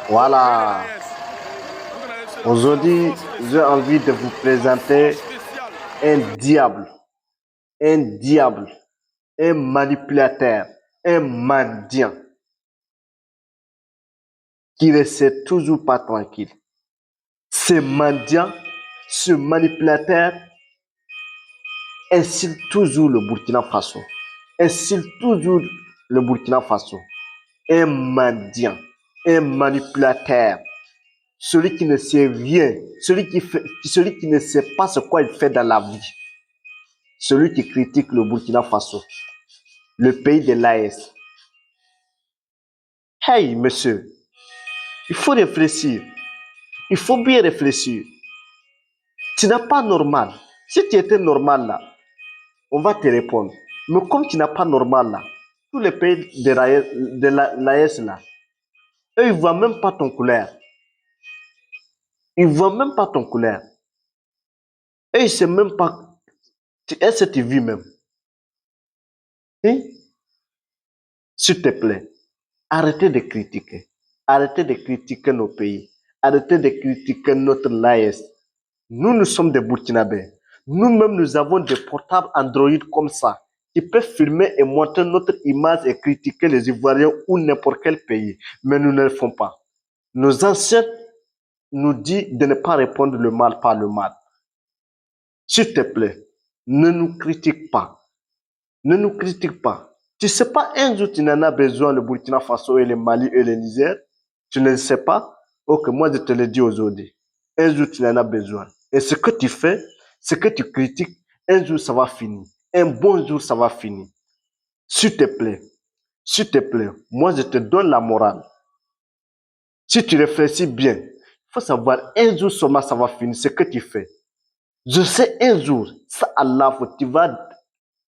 Voilà. Aujourd'hui, j'ai envie de vous présenter un diable, un diable, un manipulateur, un mendiant qui ne reste toujours pas tranquille. Ce mendiant, ce manipulateur insulte toujours le Burkina Faso. Insulte toujours le Burkina Faso. Un mendiant, un manipulateur, celui qui ne sait rien, celui qui ne sait pas ce qu'il fait dans la vie, celui qui critique le Burkina Faso, le pays de l'AS. Hey, monsieur, il faut réfléchir. Il faut bien réfléchir. Tu n'es pas normal. Si tu étais normal là, on va te répondre. Mais comme tu n'es pas normal là, tous les pays de l'AS là, eux, ils ne voient même pas ton couleur. Ils ne voient même pas ton couleur. Et ils ne savent même pas. Est-ce que tu vis même? Hein? S'il te plaît, arrêtez de critiquer. Arrêtez de critiquer nos pays. Arrêtez de critiquer notre l'AS. Nous sommes des Burkinabés. Nous-mêmes, nous avons des portables Android comme ça qui peuvent filmer et montrer notre image et critiquer les Ivoiriens ou n'importe quel pays. Mais nous ne le faisons pas. Nos ancêtres nous disent de ne pas répondre le mal par le mal. S'il te plaît, ne nous critique pas. Ne nous critique pas. Tu ne sais pas, un jour, tu n'en as besoin, le Burkina Faso et le Mali et le Niger. Tu ne le sais pas. Ok, moi, je te le dis aujourd'hui. Un jour, tu en as besoin. Et ce que tu fais, ce que tu critiques, un jour, ça va finir. Un bon jour, ça va finir. S'il te plaît, moi, je te donne la morale. Si tu réfléchis bien, il faut savoir, un jour seulement, ça va finir. Ce que tu fais. Je sais, un jour, ça, Allah, tu vas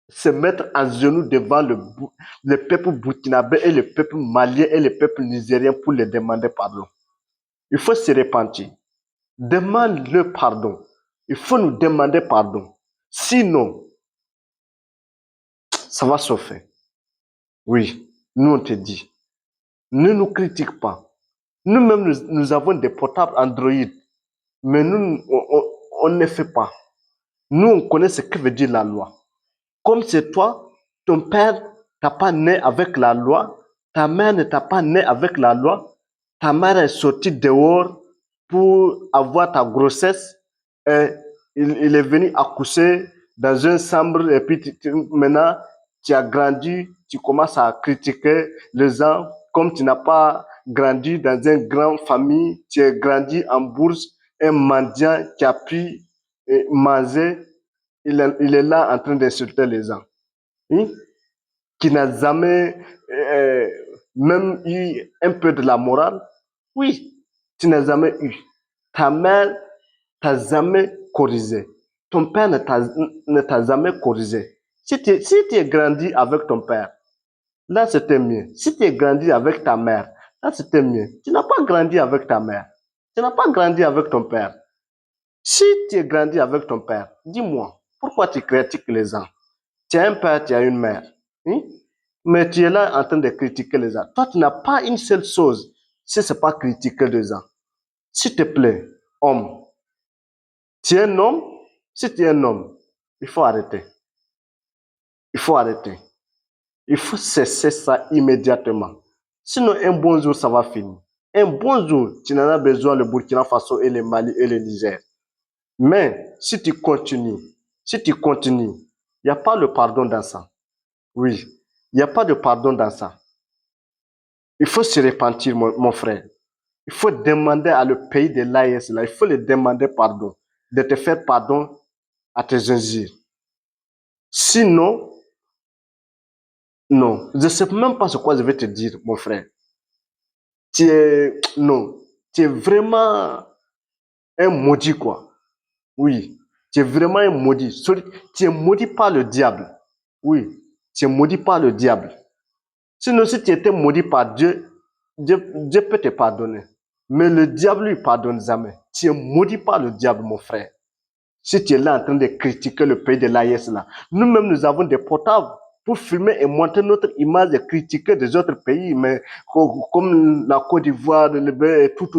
se mettre à genoux devant le peuple burkinabé et le peuple malien et le peuple nigérien pour les demander pardon. Il faut se repentir. Demande le pardon. Il faut nous demander pardon. Sinon, ça va se faire. Oui, nous on te dit. Ne nous critique pas. Nous-mêmes, nous avons des portables Android. Mais nous, on ne fait pas. Nous, on connaît ce que veut dire la loi. Comme c'est toi, ton père t'a pas né avec la loi, ta mère ne t'a pas né avec la loi, ta mère est sortie dehors pour avoir ta grossesse, et il est venu accoucher dans une chambre et puis maintenant tu as grandi, tu commences à critiquer les gens comme tu n'as pas grandi dans une grande famille, tu as grandi en bourse, un mendiant qui a pu manger, il est là en train d'insulter les gens. Hein? Qui n'a jamais même eu un peu de la morale. Oui, tu n'as jamais eu. Ta mère t'a jamais corrigé. Ton père ne t'a jamais corrigé. Si tu es grandi avec ton père, là c'était mieux. Si tu es grandi avec ta mère, là c'était mieux. Tu n'as pas grandi avec ta mère. Tu n'as pas grandi avec ton père. Si tu es grandi avec ton père, dis-moi, pourquoi tu critiques les gens? Tu as un père, tu as une mère. Hein? Mais tu es là en train de critiquer les gens. Toi, tu n'as pas une seule chose, si ce n'est pas critiquer les gens. S'il te plaît, homme, tu es un homme, si tu es un homme, il faut arrêter. Il faut arrêter. Il faut cesser ça immédiatement. Sinon, un bon jour, ça va finir. Un bon jour, tu n'en as besoin le Burkina Faso et le Mali et le Niger. Mais si tu continues, il n'y a pas le pardon dans ça. Oui, il n'y a pas de pardon dans ça. Il faut se repentir, mon frère. Il faut demander à le pays de l'AES, là, il faut lui demander pardon, de te faire pardon à tes injures. Sinon, non, je ne sais même pas ce que je vais te dire, mon frère. Non, tu es vraiment un maudit, quoi. Oui, tu es vraiment un maudit. Tu es maudit par le diable. Oui, tu es maudit par le diable. Sinon, si tu étais maudit par Dieu, Dieu peut te pardonner. Mais le diable lui pardonne jamais. Tu es maudit par le diable, mon frère. Si tu es là en train de critiquer le pays de l'AIS, là. Nous-mêmes, nous avons des portables. pour filmer et montrer notre image et critiquer des autres pays, mais comme la Côte d'Ivoire, le Bénin et tout,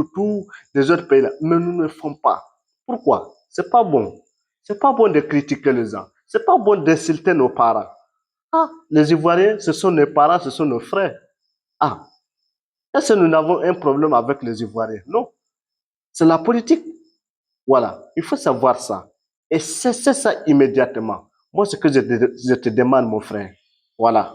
des autres pays là. Mais nous ne le faisons pas. Pourquoi? C'est pas bon. C'est pas bon de critiquer les gens. C'est pas bon d'insulter nos parents. Ah, les Ivoiriens, ce sont nos parents, ce sont nos frères. Ah, est-ce que nous avons un problème avec les Ivoiriens? Non. C'est la politique. Voilà. Il faut savoir ça. Et c'est ça immédiatement. Moi, ce que je te demande, mon frère. Voilà.